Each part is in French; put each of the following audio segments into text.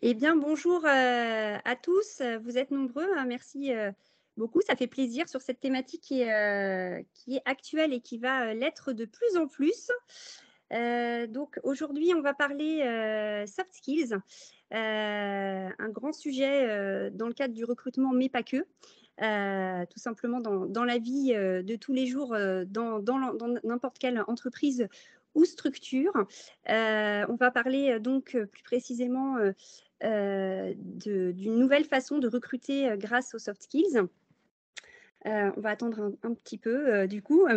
Eh bien, bonjour, à tous, vous êtes nombreux, hein, merci, beaucoup. Ça fait plaisir sur cette thématique qui est actuelle et qui va, l'être de plus en plus. Donc aujourd'hui, on va parler, soft skills, un grand sujet, dans le cadre du recrutement, mais pas que. Tout simplement dans la vie, de tous les jours, dans n'importe quelle entreprise ou structure. On va parler, donc, plus précisément, d'une nouvelle façon de recruter, grâce aux soft skills. On va attendre un petit peu, du coup,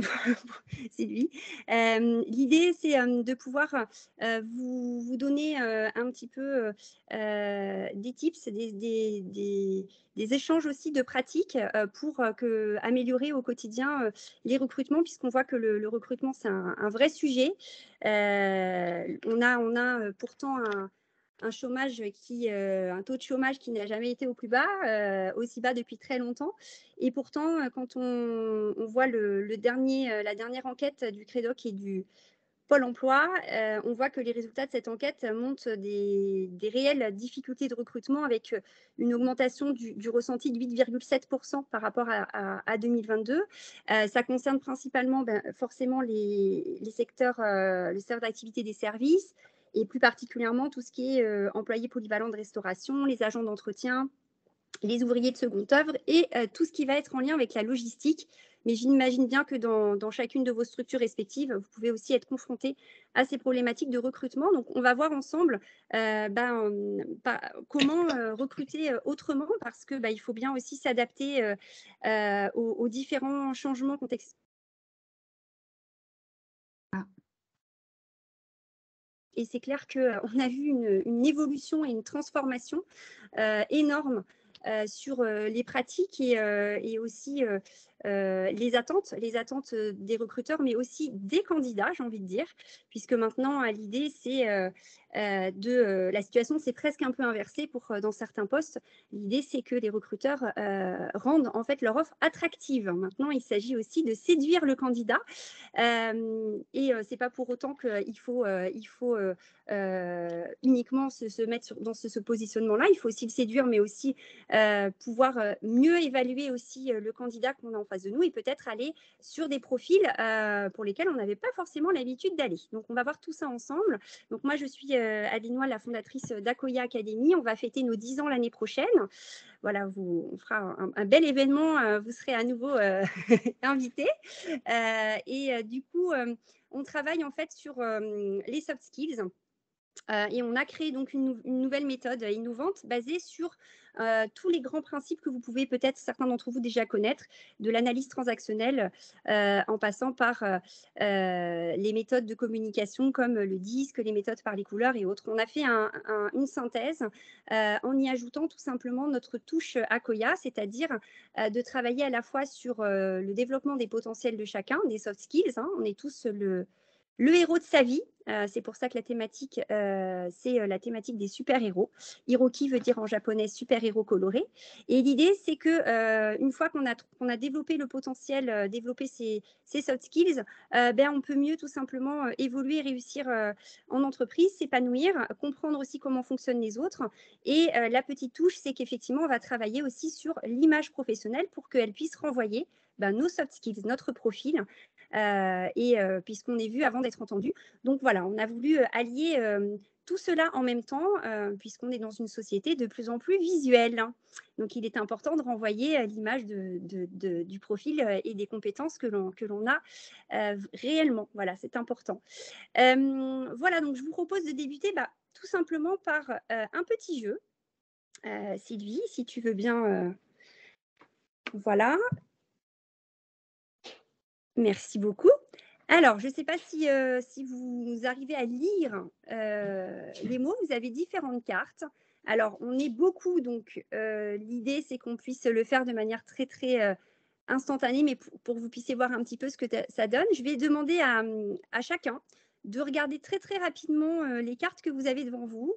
c'est lui. L'idée, c'est, de pouvoir, vous donner, un petit peu, des tips, des échanges aussi de pratiques, pour, améliorer au quotidien, les recrutements, puisqu'on voit que le recrutement, c'est un vrai sujet. On a, pourtant un chômage un taux de chômage qui n'a jamais été au plus bas, aussi bas depuis très longtemps. Et pourtant, quand on voit la dernière enquête du Crédoc et du Pôle emploi, on voit que les résultats de cette enquête montrent des réelles difficultés de recrutement avec, une augmentation du ressenti de 8,7 par rapport à 2022. Ça concerne principalement, forcément les secteurs, le secteur d'activité des services et plus particulièrement tout ce qui est, employés polyvalents de restauration, les agents d'entretien, les ouvriers de seconde œuvre et tout ce qui va être en lien avec la logistique. Mais j'imagine bien que dans chacune de vos structures respectives, vous pouvez aussi être confrontés à ces problématiques de recrutement. Donc, on va voir ensemble comment recruter autrement parce que il faut bien aussi s'adapter aux différents changements contextuels. Et c'est clair qu'on a vu une évolution et une transformation énorme sur les pratiques et aussi les attentes des recruteurs, mais aussi des candidats, j'ai envie de dire, puisque maintenant, l'idée, c'est la situation s'est presque un peu inversée pour dans certains postes. L'idée, c'est que les recruteurs rendent en fait leur offre attractive. Maintenant, il s'agit aussi de séduire le candidat c'est pas pour autant qu'il faut uniquement se mettre dans ce positionnement-là. Il faut aussi le séduire, mais aussi pouvoir mieux évaluer aussi le candidat qu'on a en face de nous et peut-être aller sur des profils pour lesquels on n'avait pas forcément l'habitude d'aller. Donc, on va voir tout ça ensemble. Donc, moi, je suis Alinois, la fondatrice d'Akoya Academy. On va fêter nos 10 ans l'année prochaine. Voilà, on fera un bel événement. Vous serez à nouveau invités. Du coup, on travaille en fait sur les soft skills. Et on a créé donc une nouvelle méthode innovante basée sur tous les grands principes que vous pouvez peut-être certains d'entre vous déjà connaître, de l'analyse transactionnelle en passant par les méthodes de communication comme le disque, les méthodes par les couleurs et autres. On a fait une synthèse en y ajoutant tout simplement notre touche Akoya, c'est-à-dire de travailler à la fois sur le développement des potentiels de chacun, des soft skills. Hein. On est tous le héros de sa vie. C'est pour ça que la thématique, c'est la thématique des super-héros. Hiroki veut dire en japonais super-héros coloré. Et l'idée, c'est que une fois qu'on a développé le potentiel, développé ces soft skills, on peut mieux tout simplement évoluer, réussir en entreprise, s'épanouir, comprendre aussi comment fonctionnent les autres. Et la petite touche, c'est qu'effectivement, on va travailler aussi sur l'image professionnelle pour qu'elle puisse renvoyer nos soft skills, notre profil, puisqu'on est vu avant d'être entendu. Donc voilà, on a voulu allier tout cela en même temps, puisqu'on est dans une société de plus en plus visuelle. Donc il est important de renvoyer l'image du profil et des compétences que l'on a réellement. Voilà, c'est important. Voilà, donc je vous propose de débuter tout simplement par un petit jeu. Sylvie, si tu veux bien. Voilà, merci beaucoup. Alors, je ne sais pas si vous arrivez à lire les mots. Vous avez différentes cartes. Alors, on est beaucoup, donc l'idée, c'est qu'on puisse le faire de manière très, très instantanée, mais pour que vous puissiez voir un petit peu ce que ça donne. Je vais demander à chacun de regarder très, très rapidement les cartes que vous avez devant vous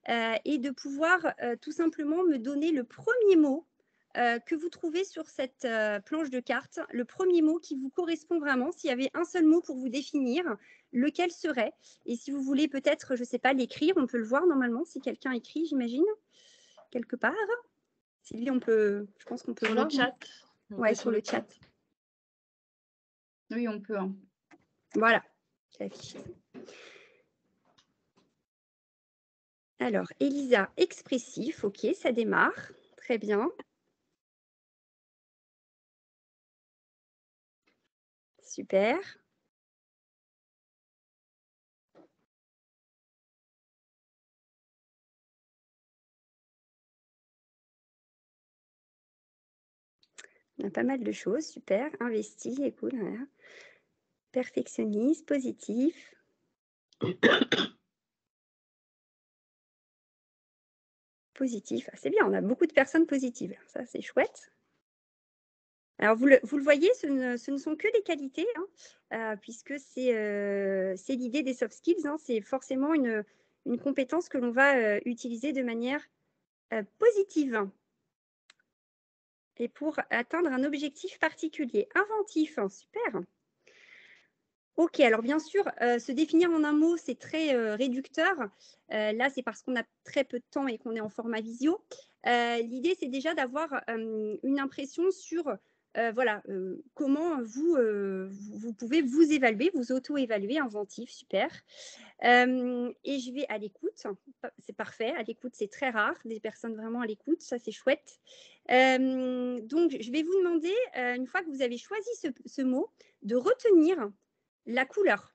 et de pouvoir tout simplement me donner le premier mot que vous trouvez sur cette planche de cartes, le premier mot qui vous correspond vraiment. S'il y avait un seul mot pour vous définir, lequel serait. Et si vous voulez peut-être, je ne sais pas, l'écrire, on peut le voir normalement si quelqu'un écrit, j'imagine, quelque part. Sylvie, je pense qu'on peut sur voir. le chat. Ouais, sur le chat. Oui, on peut. Hein. Voilà. J'affiche. Alors, Elisa, expressif. OK, ça démarre. Très bien. Super. On a pas mal de choses. Super. Investi, écoute. Voilà. Perfectionniste, positif. Positif. Ah, c'est bien, on a beaucoup de personnes positives. Ça, c'est chouette. Alors, vous le voyez, ce ne sont que des qualités, hein, puisque c'est l'idée des soft skills. Hein, c'est forcément une compétence que l'on va utiliser de manière positive et pour atteindre un objectif particulier. Inventif, hein, super. OK, alors bien sûr, se définir en un mot, c'est très réducteur. Là, c'est parce qu'on a très peu de temps et qu'on est en format visio. L'idée, c'est déjà d'avoir, une impression sur, voilà, comment vous pouvez vous évaluer, vous auto-évaluer. Inventif, super. Et je vais à l'écoute. C'est parfait, à l'écoute, c'est très rare, des personnes vraiment à l'écoute, ça, c'est chouette. Donc je vais vous demander, une fois que vous avez choisi ce mot, de retenir la couleur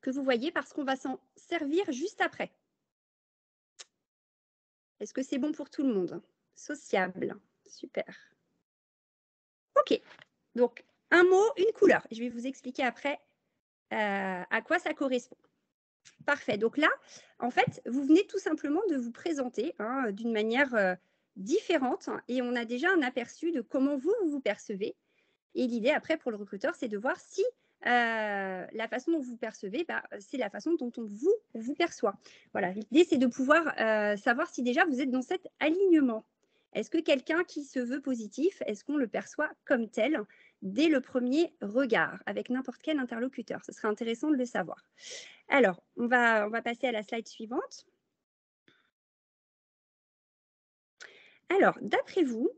que vous voyez parce qu'on va s'en servir juste après. Est-ce que c'est bon pour tout le monde? Sociable, super. OK, donc un mot, une couleur. Je vais vous expliquer après à quoi ça correspond. Parfait, donc là, en fait, vous venez tout simplement de vous présenter hein, d'une manière différente et on a déjà un aperçu de comment vous percevez. Et l'idée après pour le recruteur, c'est de voir si la façon dont vous percevez, c'est la façon dont on vous perçoit. Voilà, l'idée, c'est de pouvoir savoir si déjà vous êtes dans cet alignement. Est-ce que quelqu'un qui se veut positif, est-ce qu'on le perçoit comme tel dès le premier regard, avec n'importe quel interlocuteur? Ce serait intéressant de le savoir. Alors, on va passer à la slide suivante. Alors, d'après vous,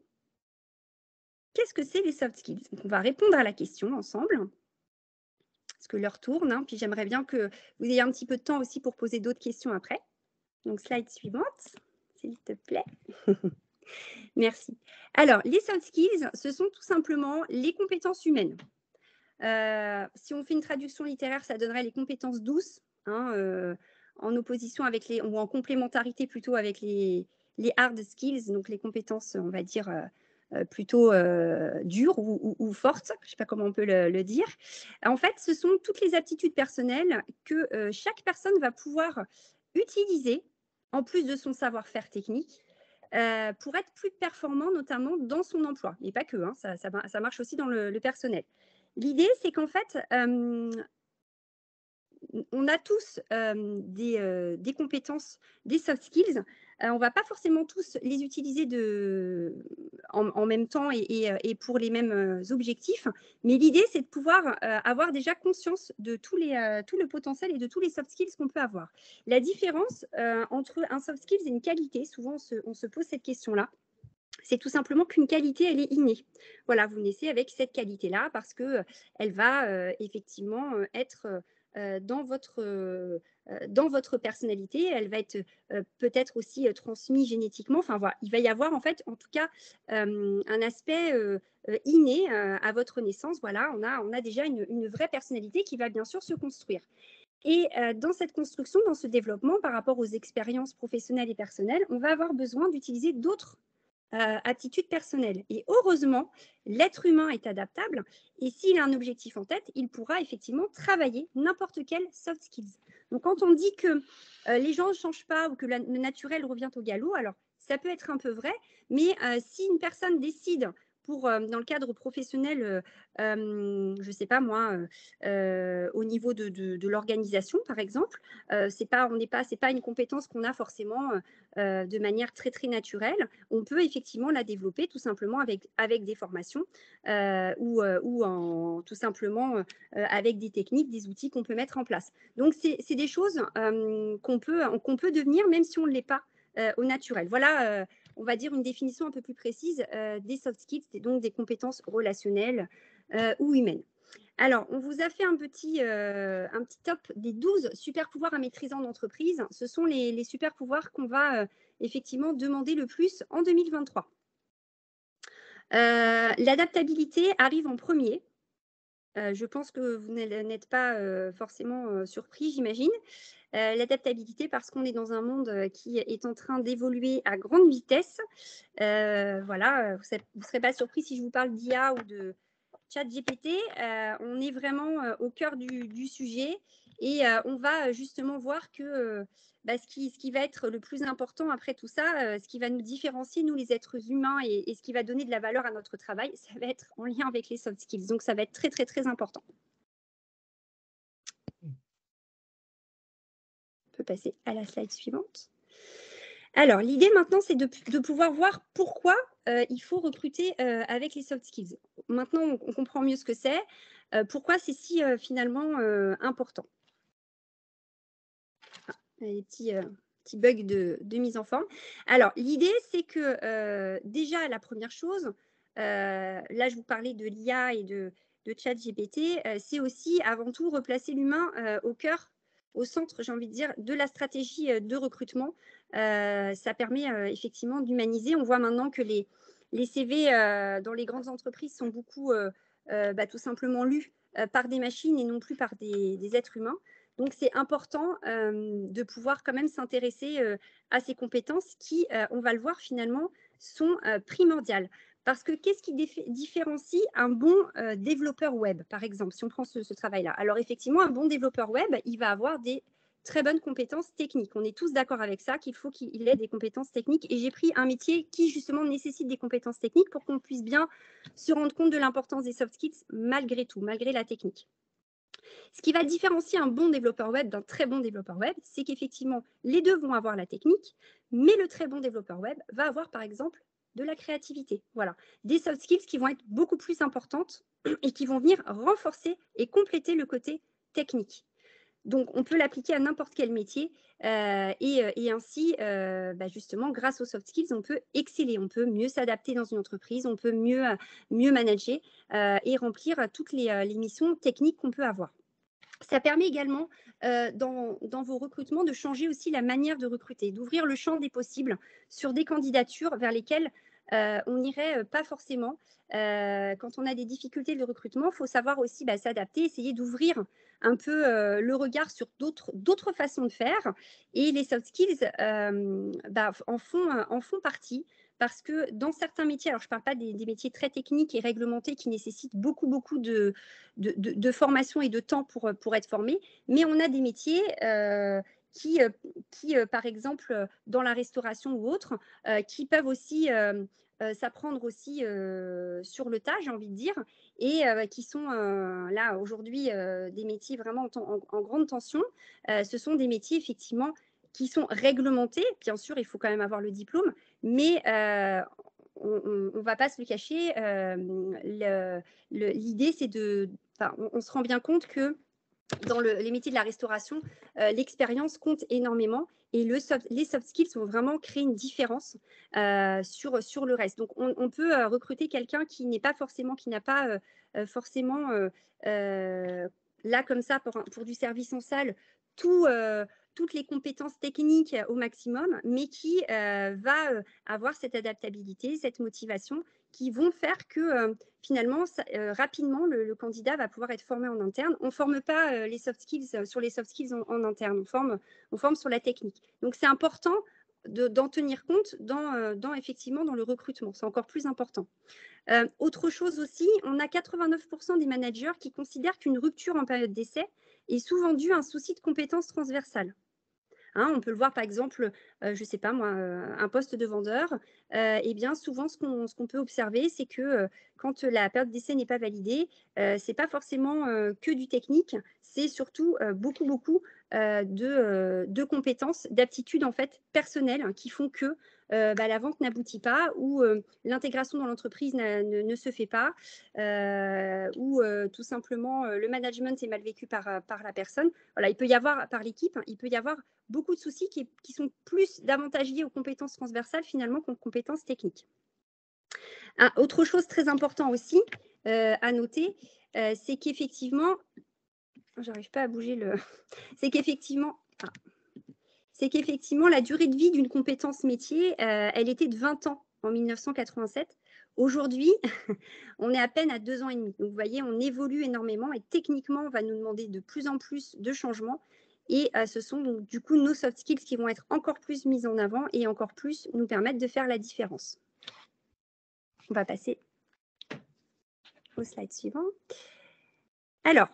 qu'est-ce que c'est les soft skills? Donc, on va répondre à la question ensemble. Parce que l'heure tourne, hein, puis j'aimerais bien que vous ayez un petit peu de temps aussi pour poser d'autres questions après. Donc, slide suivante, s'il te plaît. Merci. Alors, les soft skills, ce sont tout simplement les compétences humaines. Si on fait une traduction littéraire, ça donnerait les compétences douces, hein, en opposition avec ou en complémentarité plutôt avec les hard skills, donc les compétences, on va dire, plutôt dures ou fortes, je ne sais pas comment on peut le dire. En fait, ce sont toutes les aptitudes personnelles que chaque personne va pouvoir utiliser, en plus de son savoir-faire technique, pour être plus performant, notamment dans son emploi. Et pas que, hein, ça marche aussi dans le personnel. L'idée, c'est qu'en fait, on a tous des compétences, des soft skills. On ne va pas forcément tous les utiliser en même temps et pour les mêmes objectifs. Mais l'idée, c'est de pouvoir avoir déjà conscience de tout le potentiel et de tous les soft skills qu'on peut avoir. La différence entre un soft skills et une qualité, souvent on se pose cette question-là. C'est tout simplement qu'une qualité, elle est innée. Voilà, vous naissez avec cette qualité-là parce qu'elle va effectivement être dans votre personnalité. Elle va être peut-être aussi transmise génétiquement. Enfin, voilà, il va y avoir en fait, en tout cas, un aspect inné à votre naissance. Voilà, on a déjà une vraie personnalité qui va bien sûr se construire. Et dans cette construction, dans ce développement, par rapport aux expériences professionnelles et personnelles, on va avoir besoin d'utiliser d'autres aptitudes personnelles. Et heureusement, l'être humain est adaptable et s'il a un objectif en tête, il pourra effectivement travailler n'importe quel soft skills. Donc quand on dit que les gens ne changent pas ou que le naturel revient au galop, alors ça peut être un peu vrai, mais si une personne décide dans le cadre professionnel, je ne sais pas moi, au niveau de l'organisation, par exemple. C'est pas une compétence qu'on a forcément de manière très, très naturelle. On peut effectivement la développer tout simplement avec des formations ou tout simplement avec des techniques, des outils qu'on peut mettre en place. Donc, c'est des choses qu'on peut devenir même si on ne l'est pas au naturel. Voilà, on va dire une définition un peu plus précise des soft skills, donc des compétences relationnelles ou humaines. Alors, on vous a fait un petit top des 12 super pouvoirs à maîtriser en entreprise. Ce sont les super pouvoirs qu'on va effectivement demander le plus en 2023. L'adaptabilité arrive en premier. Je pense que vous n'êtes pas forcément surpris, j'imagine. L'adaptabilité parce qu'on est dans un monde qui est en train d'évoluer à grande vitesse. Voilà, vous ne serez pas surpris si je vous parle d'IA ou de ChatGPT. On est vraiment au cœur du sujet et on va justement voir que ce qui va être le plus important après tout ça, ce qui va nous différencier, nous les êtres humains, et ce qui va donner de la valeur à notre travail, ça va être en lien avec les soft skills. Donc, ça va être très, très, très important. On peut passer à la slide suivante. Alors, l'idée maintenant, c'est de pouvoir voir pourquoi il faut recruter avec les soft skills. Maintenant, on comprend mieux ce que c'est, pourquoi c'est si finalement important. Les petits bugs de mise en forme. Alors, l'idée, c'est que déjà, la première chose, là, je vous parlais de l'IA et de ChatGPT, c'est aussi avant tout replacer l'humain au cœur, au centre, j'ai envie de dire, de la stratégie de recrutement. Ça permet effectivement d'humaniser. On voit maintenant que les CV dans les grandes entreprises sont beaucoup tout simplement lus par des machines et non plus par des êtres humains. Donc, c'est important de pouvoir quand même s'intéresser à ces compétences qui, on va le voir finalement, sont primordiales. Parce que qu'est-ce qui différencie un bon développeur web, par exemple, si on prend ce travail-là? Alors, effectivement, un bon développeur web, il va avoir des très bonnes compétences techniques. On est tous d'accord avec ça, qu'il faut qu'il ait des compétences techniques. Et j'ai pris un métier qui, justement, nécessite des compétences techniques pour qu'on puisse bien se rendre compte de l'importance des soft skills malgré tout, malgré la technique. Ce qui va différencier un bon développeur web d'un très bon développeur web, c'est qu'effectivement, les deux vont avoir la technique, mais le très bon développeur web va avoir, par exemple, de la créativité. Voilà, des soft skills qui vont être beaucoup plus importantes et qui vont venir renforcer et compléter le côté technique. Donc, on peut l'appliquer à n'importe quel métier et ainsi, justement, grâce aux soft skills, on peut exceller, on peut mieux s'adapter dans une entreprise, on peut mieux manager et remplir toutes les missions techniques qu'on peut avoir. Ça permet également, dans vos recrutements, de changer aussi la manière de recruter, d'ouvrir le champ des possibles sur des candidatures vers lesquelles on n'irait pas forcément. Quand on a des difficultés de recrutement, il faut savoir aussi s'adapter, essayer d'ouvrir un peu le regard sur d'autres façons de faire. Et les soft skills en font partie. Parce que dans certains métiers, alors je ne parle pas des métiers très techniques et réglementés qui nécessitent beaucoup de formation et de temps pour être formés, mais on a des métiers qui par exemple, dans la restauration ou autre, qui peuvent aussi s'apprendre aussi sur le tas, j'ai envie de dire, et qui sont là aujourd'hui des métiers vraiment en grande tension. Ce sont des métiers effectivement qui sont réglementés. Bien sûr, il faut quand même avoir le diplôme, mais on ne va pas se le cacher. L'idée, c'est on se rend bien compte que dans les métiers de la restauration, l'expérience compte énormément et les soft skills vont vraiment créer une différence sur le reste. Donc, on peut recruter quelqu'un qui n'a pas forcément là comme ça pour du service en salle toutes les compétences techniques au maximum, mais qui va avoir cette adaptabilité, cette motivation qui vont faire que finalement, rapidement, le candidat va pouvoir être formé en interne. On ne forme pas les soft skills sur les soft skills en interne, on forme sur la technique. Donc, c'est important d'en tenir compte effectivement dans le recrutement. C'est encore plus important. Autre chose aussi, on a 89% des managers qui considèrent qu'une rupture en période d'essai est souvent due à un souci de compétences transversales. Hein, on peut le voir par exemple, je ne sais pas moi, un poste de vendeur, et bien souvent ce qu'on peut observer, c'est que, quand la période d'essai n'est pas validée, c'est pas forcément, que du technique, c'est surtout, beaucoup, de compétences, d'aptitudes en fait personnelles qui font que, la vente n'aboutit pas ou, l'intégration dans l'entreprise ne se fait pas, ou, tout simplement, le management est mal vécu par la personne. Voilà, il peut y avoir par l'équipe, il peut y avoir beaucoup de soucis qui sont plus davantage liés aux compétences transversales finalement qu'aux compétences techniques. Autre chose très important aussi, à noter, c'est qu'effectivement, j'arrive pas à bouger le c'est qu'effectivement la durée de vie d'une compétence métier, elle était de 20 ans en 1987. Aujourd'hui, on est à peine à 2 ans et demi. Donc vous voyez, on évolue énormément et techniquement, on va nous demander de plus en plus de changements et ce sont donc du coup nos soft skills qui vont être encore plus mises en avant et encore plus nous permettre de faire la différence. On va passer au slide suivant. Alors,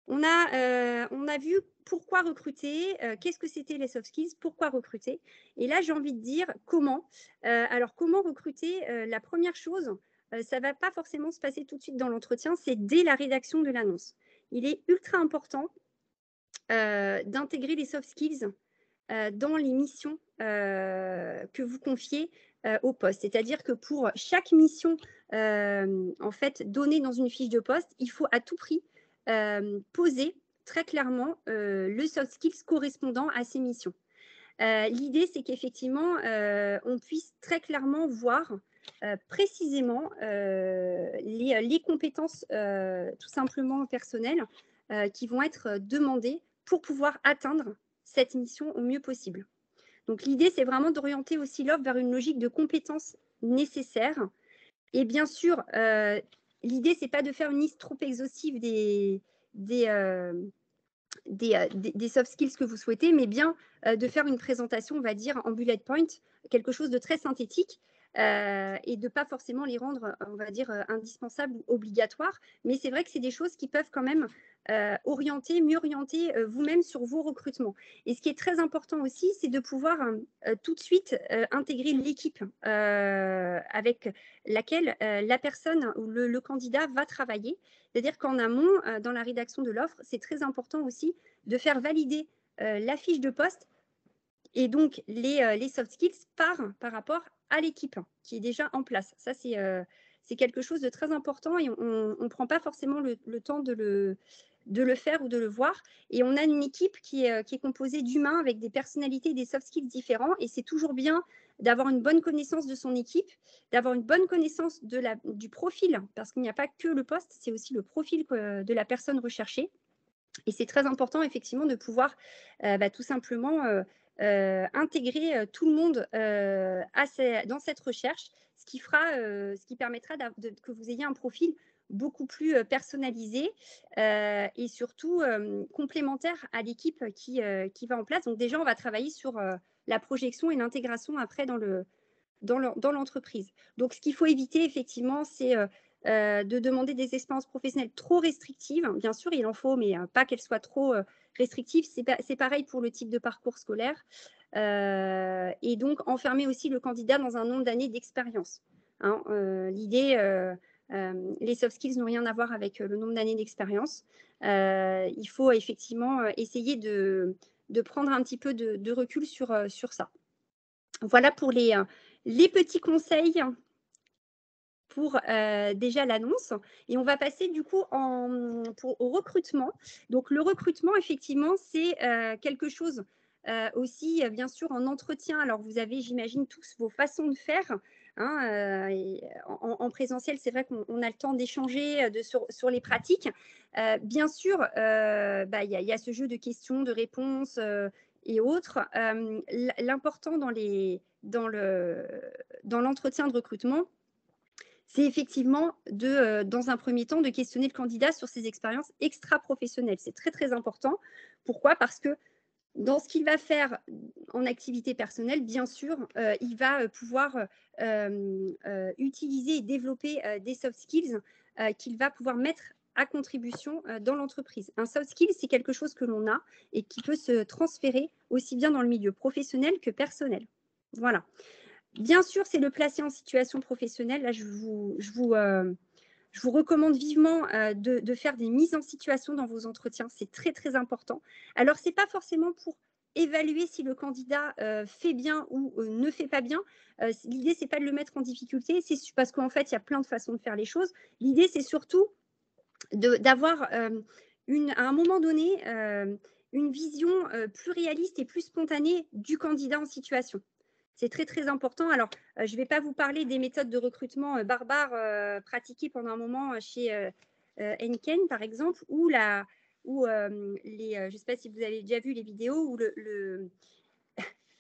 on a vu pourquoi recruter, qu'est-ce que c'était les soft skills, pourquoi recruter. Et là, j'ai envie de dire comment. Alors, comment recruter. La première chose, ça ne va pas forcément se passer tout de suite dans l'entretien, c'est dès la rédaction de l'annonce. Il est ultra important d'intégrer les soft skills dans les missions que vous confiez au poste. C'est-à-dire que pour chaque mission en fait donnée dans une fiche de poste, il faut à tout prix poser très clairement le soft skills correspondant à ces missions. L'idée, c'est qu'effectivement, on puisse très clairement voir précisément les compétences tout simplement personnelles qui vont être demandées pour pouvoir atteindre cette mission au mieux possible. Donc l'idée, c'est vraiment d'orienter aussi l'offre vers une logique de compétences nécessaires. Et bien sûr, l'idée, c'est pas de faire une liste trop exhaustive des soft skills que vous souhaitez, mais bien de faire une présentation, on va dire, en bullet point, quelque chose de très synthétique et de ne pas forcément les rendre, on va dire, indispensables ou obligatoires. Mais c'est vrai que c'est des choses qui peuvent quand même mieux orienter vous-même sur vos recrutements. Et ce qui est très important aussi, c'est de pouvoir tout de suite intégrer l'équipe avec laquelle la personne ou le candidat va travailler. C'est-à-dire qu'en amont, dans la rédaction de l'offre, c'est très important aussi de faire valider la fiche de poste et donc les soft skills par rapport à l'équipe qui est déjà en place. Ça, c'est quelque chose de très important et on ne prend pas forcément le temps de le faire ou de le voir. Et on a une équipe qui est composée d'humains avec des personnalités et des soft skills différents. Et c'est toujours bien d'avoir une bonne connaissance de son équipe, d'avoir une bonne connaissance du profil, parce qu'il n'y a pas que le poste, c'est aussi le profil de la personne recherchée. Et c'est très important, effectivement, de pouvoir tout simplement intégrer tout le monde dans cette recherche, ce qui permettra que vous ayez un profil beaucoup plus personnalisé et surtout complémentaire à l'équipe qui va en place. Donc déjà, on va travailler sur la projection et l'intégration après dans l'entreprise. Donc, ce qu'il faut éviter, effectivement, c'est de demander des expériences professionnelles trop restrictives. Bien sûr, il en faut, mais pas qu'elles soient trop restrictives. C'est pareil pour le type de parcours scolaire. Et donc, enfermer aussi le candidat dans un nombre d'années d'expérience. Hein, l'idée, les soft skills n'ont rien à voir avec le nombre d'années d'expérience. Il faut effectivement essayer de prendre un petit peu de recul sur ça. Voilà pour les petits conseils pour déjà l'annonce. Et on va passer du coup au recrutement. Donc le recrutement, effectivement, c'est quelque chose aussi, bien sûr, en entretien. Alors vous avez, j'imagine, tous vos façons de faire. Hein, en présentiel, c'est vrai qu'on a le temps d'échanger sur les pratiques. Bien sûr, y a ce jeu de questions, de réponses et autres. L'important dans l'entretien de recrutement, c'est effectivement dans un premier temps, de questionner le candidat sur ses expériences extra-professionnelles. C'est très, très important. Pourquoi ? Parce que dans ce qu'il va faire en activité personnelle, bien sûr, il va pouvoir utiliser et développer des soft skills qu'il va pouvoir mettre à contribution dans l'entreprise. Un soft skill, c'est quelque chose que l'on a et qui peut se transférer aussi bien dans le milieu professionnel que personnel. Voilà. Bien sûr, c'est le placer en situation professionnelle. Là, je vous recommande vivement de faire des mises en situation dans vos entretiens. C'est très, très important. Alors, ce n'est pas forcément pour évaluer si le candidat fait bien ou ne fait pas bien. L'idée, ce n'est pas de le mettre en difficulté, c'est parce qu'en fait, il y a plein de façons de faire les choses. L'idée, c'est surtout d'avoir à un moment donné une vision plus réaliste et plus spontanée du candidat en situation. C'est très, très important. Alors, je ne vais pas vous parler des méthodes de recrutement barbares pratiquées pendant un moment chez Henken, par exemple, je ne sais pas si vous avez déjà vu les vidéos où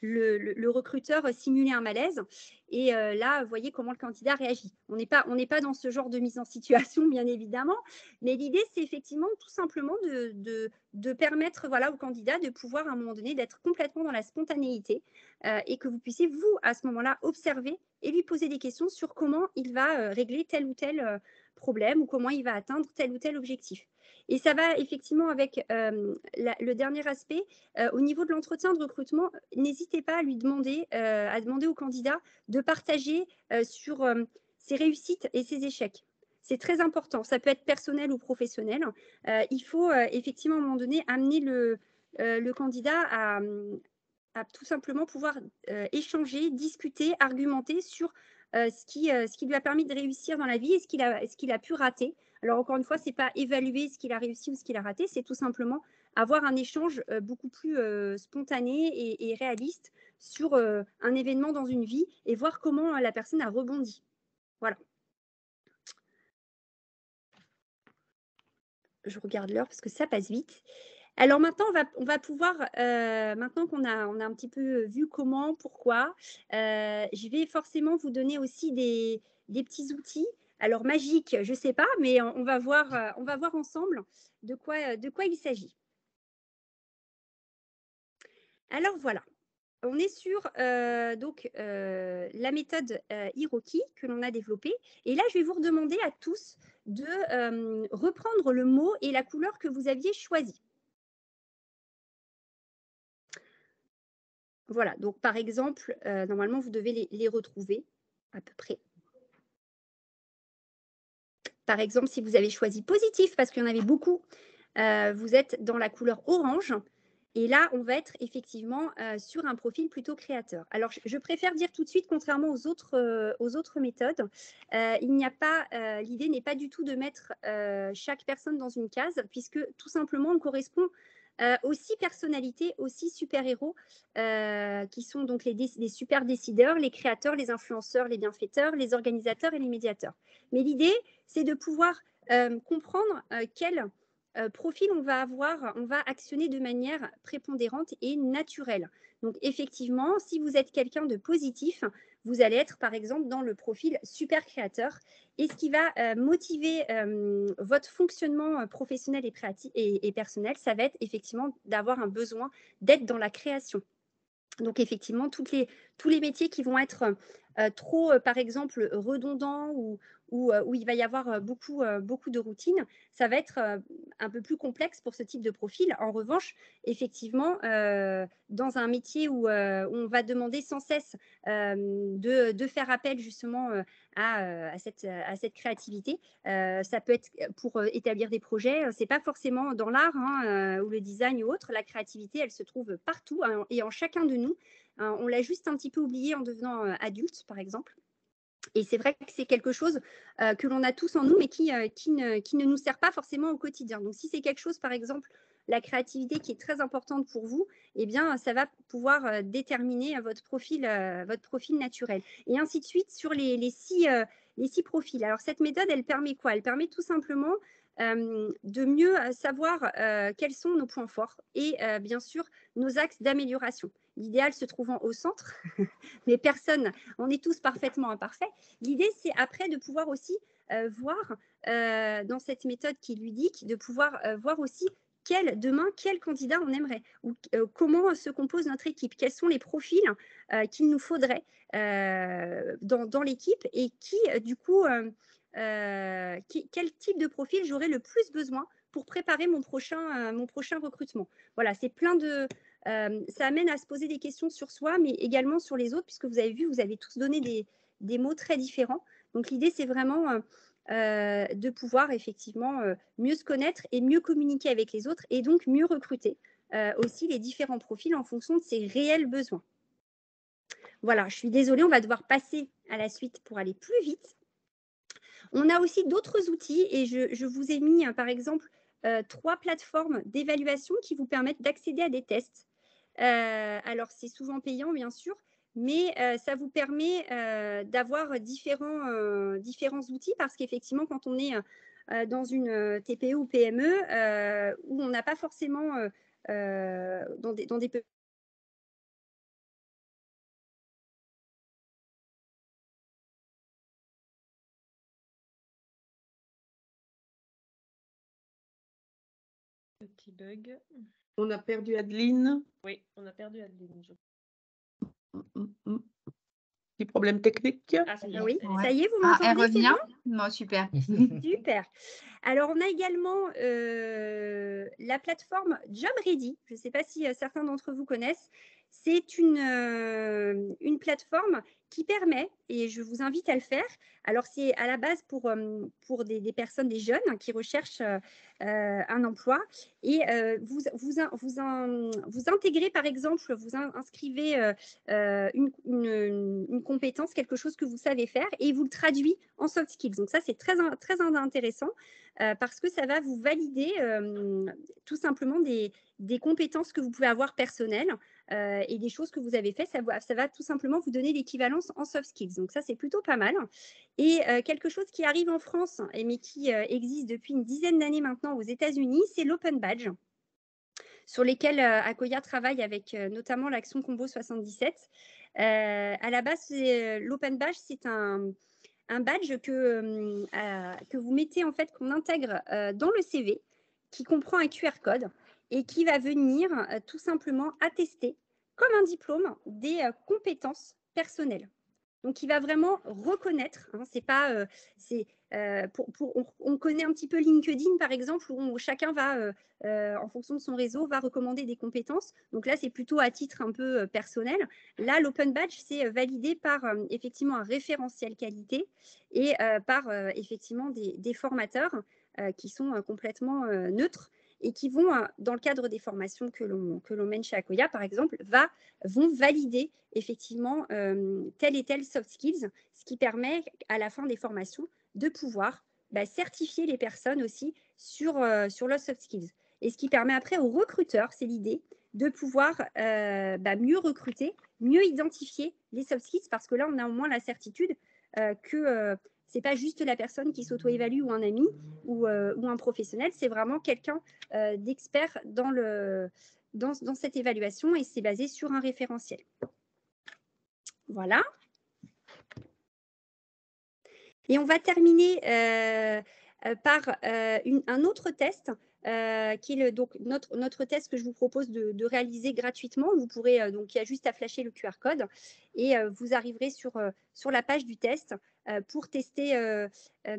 le recruteur simulait un malaise. Et là, vous voyez comment le candidat réagit. On n'est pas dans ce genre de mise en situation, bien évidemment. Mais l'idée, c'est effectivement tout simplement de permettre au candidat de pouvoir, à un moment donné, d'être complètement dans la spontanéité et que vous puissiez, vous, à ce moment-là, observer et lui poser des questions sur comment il va régler tel ou tel problème ou comment il va atteindre tel ou tel objectif. Et ça va effectivement avec le dernier aspect. Au niveau de l'entretien de recrutement, n'hésitez pas à demander au candidat de partager sur ses réussites et ses échecs. C'est très important. Ça peut être personnel ou professionnel. Il faut effectivement à un moment donné amener le candidat à tout simplement pouvoir échanger, discuter, argumenter sur ce qui lui a permis de réussir dans la vie et ce qu'il a pu rater. Alors encore une fois, ce n'est pas évaluer ce qu'il a réussi ou ce qu'il a raté, c'est tout simplement avoir un échange beaucoup plus spontané et réaliste sur un événement dans une vie et voir comment la personne a rebondi. Voilà. Je regarde l'heure parce que ça passe vite. Alors maintenant, on va pouvoir, maintenant qu'on a un petit peu vu comment, pourquoi, je vais forcément vous donner aussi des petits outils. Alors magiques, je ne sais pas, mais on va voir ensemble de quoi il s'agit. Alors voilà, on est sur la méthode Hiroki que l'on a développée. Et là, je vais vous redemander à tous de reprendre le mot et la couleur que vous aviez choisi. Voilà, donc par exemple, normalement, vous devez les retrouver à peu près. Par exemple, si vous avez choisi positif, parce qu'il y en avait beaucoup, vous êtes dans la couleur orange. Et là, on va être effectivement sur un profil plutôt créateur. Alors, je préfère dire tout de suite, contrairement aux autres méthodes, l'idée n'est pas du tout de mettre chaque personne dans une case, puisque tout simplement, on correspond aux 6 personnalités, aux 6 super-héros, qui sont donc les super décideurs, les créateurs, les influenceurs, les bienfaiteurs, les organisateurs et les médiateurs. Mais l'idée, c'est de pouvoir comprendre quel profil on va actionner de manière prépondérante et naturelle. Donc effectivement, si vous êtes quelqu'un de positif, vous allez être par exemple dans le profil super créateur. Et ce qui va motiver votre fonctionnement professionnel et personnel, ça va être effectivement d'avoir un besoin d'être dans la création. Donc effectivement, tous les métiers qui vont être trop, par exemple, redondants ou où il va y avoir beaucoup de routine, ça va être un peu plus complexe pour ce type de profil. En revanche, effectivement, dans un métier où on va demander sans cesse de faire appel justement à cette créativité, ça peut être pour établir des projets. C'est pas forcément dans l'art ou le design ou autre. La créativité, elle se trouve partout et en chacun de nous. On l'a juste un petit peu oublié en devenant adulte, par exemple. Et c'est vrai que c'est quelque chose que l'on a tous en nous, mais qui ne nous sert pas forcément au quotidien. Donc, si c'est quelque chose, par exemple, la créativité qui est très importante pour vous, eh bien, ça va pouvoir déterminer votre profil naturel. Et ainsi de suite sur les 6 profils. Alors, cette méthode, elle permet quoi? Elle permet tout simplement de mieux savoir quels sont nos points forts et bien sûr nos axes d'amélioration. L'idéal se trouvant au centre, mais on est tous parfaitement imparfaits. L'idée, c'est après de pouvoir aussi voir dans cette méthode qui est ludique, de pouvoir voir aussi demain, quel candidat on aimerait ou comment se compose notre équipe, quels sont les profils qu'il nous faudrait dans l'équipe et qui, du coup, quel type de profil j'aurais le plus besoin pour préparer mon prochain recrutement. Voilà, c'est plein de... ça amène à se poser des questions sur soi, mais également sur les autres, puisque vous avez vu, vous avez tous donné des mots très différents. Donc, l'idée, c'est vraiment de pouvoir effectivement mieux se connaître et mieux communiquer avec les autres et donc mieux recruter aussi les différents profils en fonction de ses réels besoins. Voilà, je suis désolée, on va devoir passer à la suite pour aller plus vite. On a aussi d'autres outils et je vous ai mis par exemple 3 plateformes d'évaluation qui vous permettent d'accéder à des tests. Alors, c'est souvent payant, bien sûr, mais ça vous permet d'avoir différents outils parce qu'effectivement, quand on est dans une TPE ou PME où on n'a pas forcément dans des Petit bug. On a perdu Adeline. Oui, on a perdu Adeline. Petit problème technique. Ah, ça y est. Oui, elle est ça y est, vous Ah, elle m'entendez, c'est revient. bon? Bon, super. Super. Alors, on a également la plateforme JobReady. Je ne sais pas si certains d'entre vous connaissent. C'est une plateforme qui permet, et je vous invite à le faire, alors c'est à la base pour des personnes, des jeunes qui recherchent un emploi, et vous intégrez par exemple, vous inscrivez une compétence, quelque chose que vous savez faire, et vous le traduit en soft skills. Donc ça, c'est très, très intéressant parce que ça va vous valider tout simplement des compétences que vous pouvez avoir personnelles et des choses que vous avez fait. Ça va tout simplement vous donner l'équivalence en soft skills. Donc ça, c'est plutôt pas mal. Et quelque chose qui arrive en France, mais qui existe depuis une dizaine d'années maintenant aux États-Unis, c'est l'Open Badge, sur lesquels Akoya travaille avec notamment l'Action Combo 77. À la base, l'Open Badge, c'est un badge que vous mettez, en fait, qu'on intègre dans le CV, qui comprend un QR code et qui va venir tout simplement attester, comme un diplôme, des compétences personnelles. Donc, il va vraiment reconnaître, hein, c'est pas, on connaît un petit peu LinkedIn, par exemple, où chacun va, en fonction de son réseau, va recommander des compétences. Donc là, c'est plutôt à titre un peu personnel. Là, l'Open Badge, c'est validé par effectivement un référentiel qualité et par effectivement des formateurs qui sont complètement neutres et qui vont, dans le cadre des formations que l'on mène chez Akoya, par exemple, vont valider effectivement tel et tel soft skills, ce qui permet à la fin des formations de pouvoir certifier les personnes aussi sur leurs soft skills. Et ce qui permet après aux recruteurs, c'est l'idée, de pouvoir mieux recruter, mieux identifier les soft skills, parce que là, on a au moins la certitude que ce n'est pas juste la personne qui s'auto-évalue ou un ami ou un professionnel, c'est vraiment quelqu'un d'expert dans cette évaluation et c'est basé sur un référentiel. Voilà. Et on va terminer par un autre test, qui est donc notre test que je vous propose de réaliser gratuitement. Vous pourrez, donc il y a juste à flasher le QR code et vous arriverez sur la page du test pour tester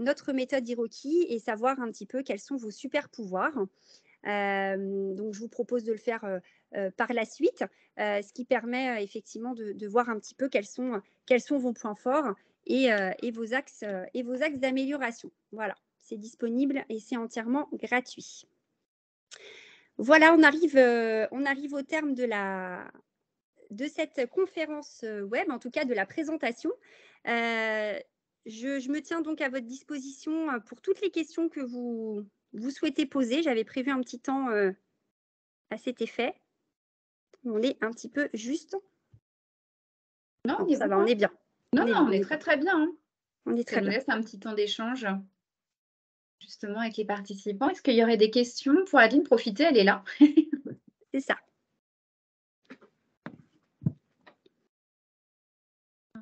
notre méthode Hiroki et savoir un petit peu quels sont vos super pouvoirs. Donc, je vous propose de le faire par la suite, ce qui permet effectivement de voir un petit peu quels sont vos points forts et vos axes d'amélioration. Voilà, c'est disponible et c'est entièrement gratuit. Voilà, on arrive au terme de cette conférence web, en tout cas de la présentation. Je me tiens donc à votre disposition pour toutes les questions que vous souhaitez poser. J'avais prévu un petit temps à cet effet. On est un petit peu juste. Non, Non, ça va, on est bien. On est très très bien. Hein. On est très Ça nous bien. laisse un petit temps d'échange justement avec les participants. Est-ce qu'il y aurait des questions pour Adeline? Profitez, elle est là. C'est ça.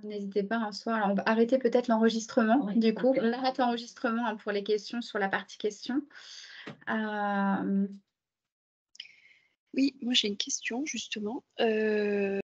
N'hésitez pas un soir. Alors, on va arrêter peut-être l'enregistrement. Oui. Du coup, on arrête l'enregistrement pour les questions sur la partie questions. Oui, moi j'ai une question justement.